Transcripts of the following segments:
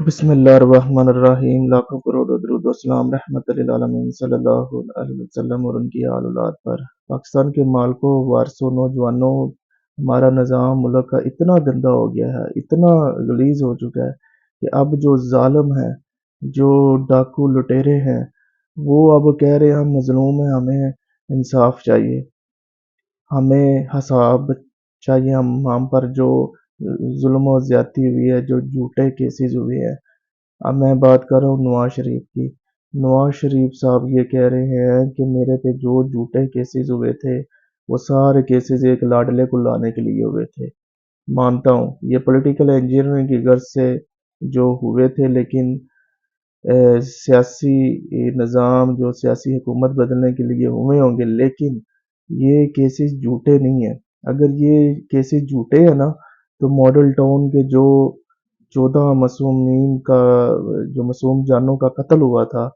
बिस्मिल्लाहिर्रहमानिर्रहीम। लाखों करोड़ों दरूद व सलाम रहमत लिल आलमीन सल्लल्लाहु अलैहि वसल्लम और उनकी आल औलाद पर। पाकिस्तान के मालिकों, वारसों, नौजवानों, हमारा निज़ाम मुल्क का इतना गंदा हो गया है, इतना गलीज हो चुका है कि अब जो जालिम हैं, जो डाकू लुटेरे हैं, वो अब कह रहे हैं हम मजलूम हैं, हमें इंसाफ चाहिए, हमें हिसाब चाहिए, हम पर जो जुल्म और ज्यादती हुई है, जो झूठे केसेस हुए हैं। अब मैं बात कर रहा हूँ नवाज शरीफ की। नवाज शरीफ साहब ये कह रहे हैं कि मेरे पे जो झूठे केसेस हुए थे, वो सारे केसेस एक लाडले को लाने के लिए हुए थे। मानता हूँ ये पॉलिटिकल इंजीनियरिंग की गर्ज से जो हुए थे, लेकिन सियासी निज़ाम, जो सियासी हुकूमत बदलने के लिए हुए होंगे, लेकिन ये केसेस झूठे नहीं है। अगर ये केसेस झूठे हैं ना, तो मॉडल टाउन के जो 14 मासूमीन का, जो मासूम जानों का कत्ल हुआ था,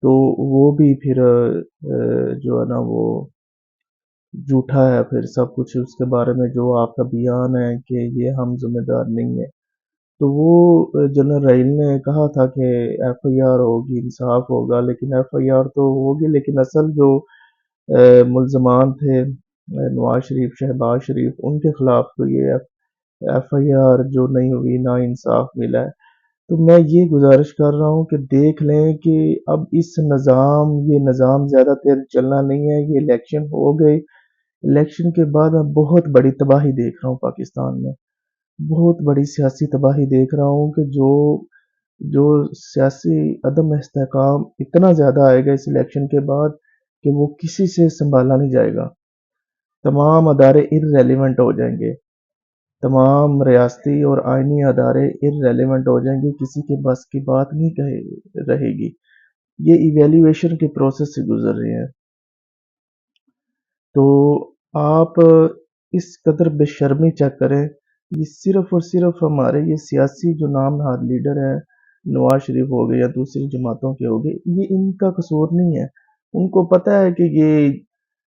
तो वो भी फिर जो है ना वो झूठा है। फिर सब कुछ उसके बारे में जो आपका बयान है कि ये हम जिम्मेदार नहीं है, तो वो जनरल राइल ने कहा था कि एफआईआर होगी, इंसाफ होगा, लेकिन एफआईआर तो होगी, लेकिन असल जो मुल्जमान थे, नवाज शरीफ, शहबाज शरीफ, उनके खिलाफ तो ये एफआईआर जो नहीं हुई, ना इंसाफ मिला है। तो मैं ये गुजारिश कर रहा हूँ कि देख लें कि अब ये निज़ाम ज़्यादा देर चलना नहीं है। ये इलेक्शन हो गए, इलेक्शन के बाद मैं बहुत बड़ी तबाही देख रहा हूँ पाकिस्तान में। बहुत बड़ी सियासी तबाही देख रहा हूँ कि जो जो सियासी अदम इस्तेहकाम इतना ज़्यादा आएगा इस इलेक्शन के बाद कि वो किसी से संभाला नहीं जाएगा। तमाम अदारे इर्रेलीवेंट हो जाएंगे, तमाम रियासती और आइनी अदारे इर्रेलीवेंट हो जाएंगे, किसी के बस की बात नहीं कहे रहेगी। ये इवेल्युएशन के प्रोसेस से गुजर रहे हैं। तो आप इस कदर बेशर्मी चेक करें। ये सिर्फ और सिर्फ हमारे ये सियासी जो नाम नहाद लीडर हैं, नवाज शरीफ हो गए या दूसरी जमातों के हो गए, ये इनका कसूर नहीं है। उनको पता है कि ये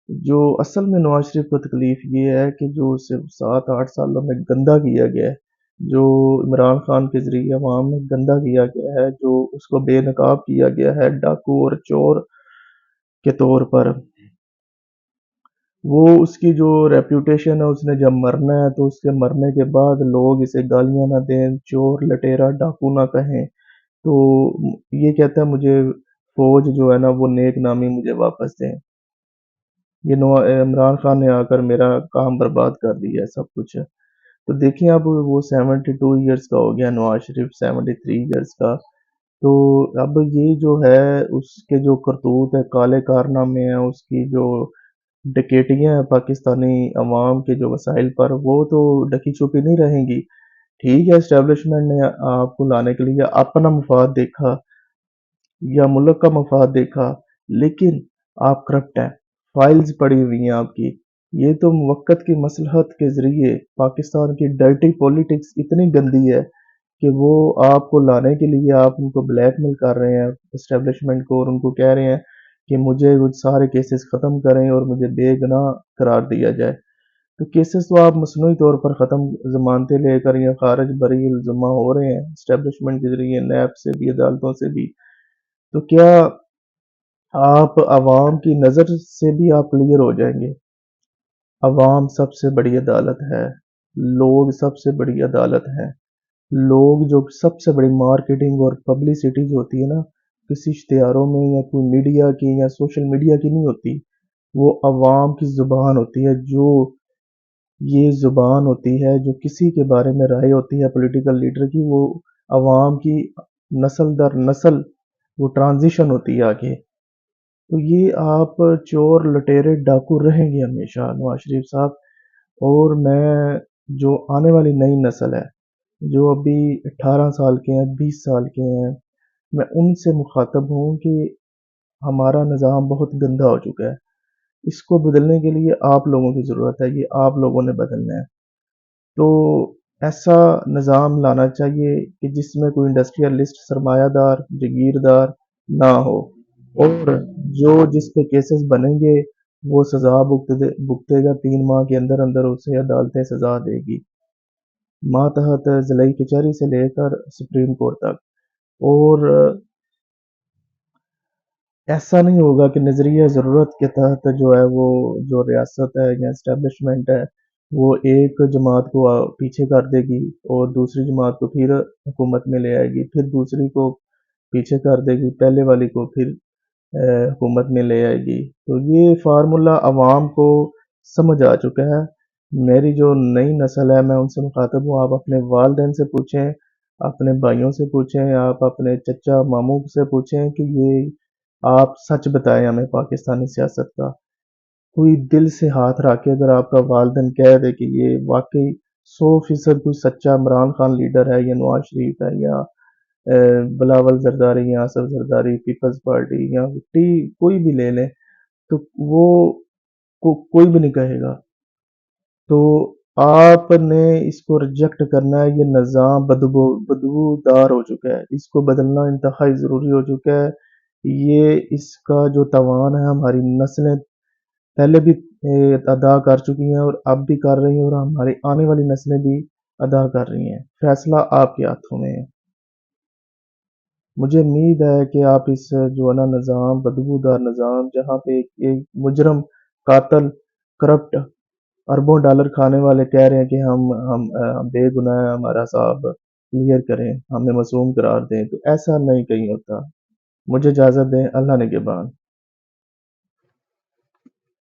जो असल में नवाज शरीफ को तकलीफ ये है कि जो उसे 7-8 सालों में गंदा किया गया है, जो इमरान खान के जरिए अवाम में गंदा किया गया है, जो उसको बेनकाब किया गया है डाकू और चोर के तौर पर, वो उसकी जो रेप्यूटेशन है, उसने जब मरना है तो उसके मरने के बाद लोग इसे गालियां ना दें, चोर लटेरा डाकू ना कहें, तो ये कहता है मुझे फौज जो है ना वो नेक नामी मुझे वापस दें। ये इमरान खान ने आकर मेरा काम बर्बाद कर दिया है, सब कुछ है। तो देखिए अब वो 72 ईयर्स का हो गया, नवाज शरीफ 73 ईयर्स का। तो अब ये जो है उसके जो करतूत है, काले कारनामे हैं, उसकी जो डकैतियां हैं पाकिस्तानी अवाम के जो वसाइल पर, वो तो ढकी छुपी नहीं रहेंगी। ठीक है, एस्टेब्लिशमेंट ने आपको लाने के लिए अपना मफाद देखा या मुल्क का मफाद देखा, लेकिन आप करप्ट हैं, फाइल्स पड़ी हुई हैं आपकी। ये तो वक्त की मसलहत के जरिए पाकिस्तान की डर्टी पॉलिटिक्स इतनी गंदी है कि वो आपको लाने के लिए आप उनको ब्लैकमेल कर रहे हैं, एस्टेब्लिशमेंट को, और उनको कह रहे हैं कि मुझे वो सारे केसेस ख़त्म करें और मुझे बेगुनाह करार दिया जाए। तो केसेस तो आप मसनूई तौर पर ख़त्म ज़मानतें लेकर या खारिज बरी इल्ज़ाम हो रहे हैं एस्टेब्लिशमेंट के ज़रिए, नैब से भी, अदालतों से भी। तो क्या आप अवाम की नज़र से भी आप क्लियर हो जाएंगे? अवाम सबसे बड़ी अदालत है, लोग सबसे बड़ी अदालत है। लोग जो सबसे बड़ी मार्केटिंग और पब्लिसिटी जो होती है ना, किसी इश्तिहारों में या कोई मीडिया की या सोशल मीडिया की नहीं होती, वो अवाम की ज़ुबान होती है। जो ये ज़ुबान होती है, जो किसी के बारे में राय होती है पॉलिटिकल लीडर की, वो अवाम की नस्ल दर नस्ल वो ट्रांजिशन होती है आगे। तो ये आप चोर लुटेरे डाकू रहेंगे हमेशा नवाज शरीफ साहब। और मैं, जो आने वाली नई नस्ल है, जो अभी 18 साल के हैं, 20 साल के हैं, मैं उनसे मुखातब हूँ कि हमारा निज़ाम बहुत गंदा हो चुका है। इसको बदलने के लिए आप लोगों की ज़रूरत है, ये आप लोगों ने बदलना है। तो ऐसा निज़ाम लाना चाहिए कि जिसमें कोई इंडस्ट्रियलिस्ट, सरमायादार, जागीरदार ना हो, और जो जिस पे केसेस बनेंगे वो सज़ा भुगतेगा, 3 माह के अंदर अंदर उसे अदालतें सज़ा देगी। ماتحت ضلعی کچہری سے لے کر سپریم کورٹ تک. اور ایسا نہیں ہوگا کہ نظریہ ضرورت کے تحت جو ہے وہ جو ریاست ہے یا اسٹیبلشمنٹ ہے وہ ایک جماعت کو پیچھے کر دے گی اور دوسری جماعت کو پھر حکومت میں لے آئے گی، پھر دوسری کو پیچھے کر دے گی، پہلے والی کو پھر حکومت میں لے آئے گی. تو یہ فارمولا عوام کو سمجھ آ چکا ہے. میری جو نئی نسل ہے میں ان سے مخاطب ہوں، آپ اپنے والدین سے پوچھیں، اپنے بھائیوں سے پوچھیں، آپ اپنے چچا ماموں سے پوچھیں کہ یہ آپ سچ بتائیں ہمیں پاکستانی سیاست کا. کوئی دل سے ہاتھ رکھ کے اگر آپ کا والدین کہہ دے کہ یہ واقعی 100% کوئی سچا عمران خان لیڈر ہے یا نواز شریف ہے یا بلاول زرداری یا آصف زرداری پیپلز پارٹی یا کوئی بھی لے لیں، تو وہ کوئی بھی نہیں کہے گا. تو آپ نے اس کو ریجیکٹ کرنا ہے. یہ نظام بدبودار ہو چکا ہے، اس کو بدلنا انتہائی ضروری ہو چکا ہے. یہ اس کا جو توان ہے ہماری نسلیں پہلے بھی ادا کر چکی ہیں اور اب بھی کر رہی ہیں اور ہماری آنے والی نسلیں بھی ادا کر رہی ہیں. فیصلہ آپ کے ہاتھوں میں ہے. مجھے امید ہے کہ آپ اس جو ہے نا نظام بدبودار نظام جہاں پہ ایک مجرم قاتل کرپٹ اربوں ڈالر کھانے والے کہہ رہے ہیں کہ ہم بے گناہ ہیں، ہمارا حساب کلیئر کریں، ہمیں معصوم قرار دیں، تو ایسا نہیں کہیں ہوتا. مجھے اجازت دیں. اللہ نگہبان.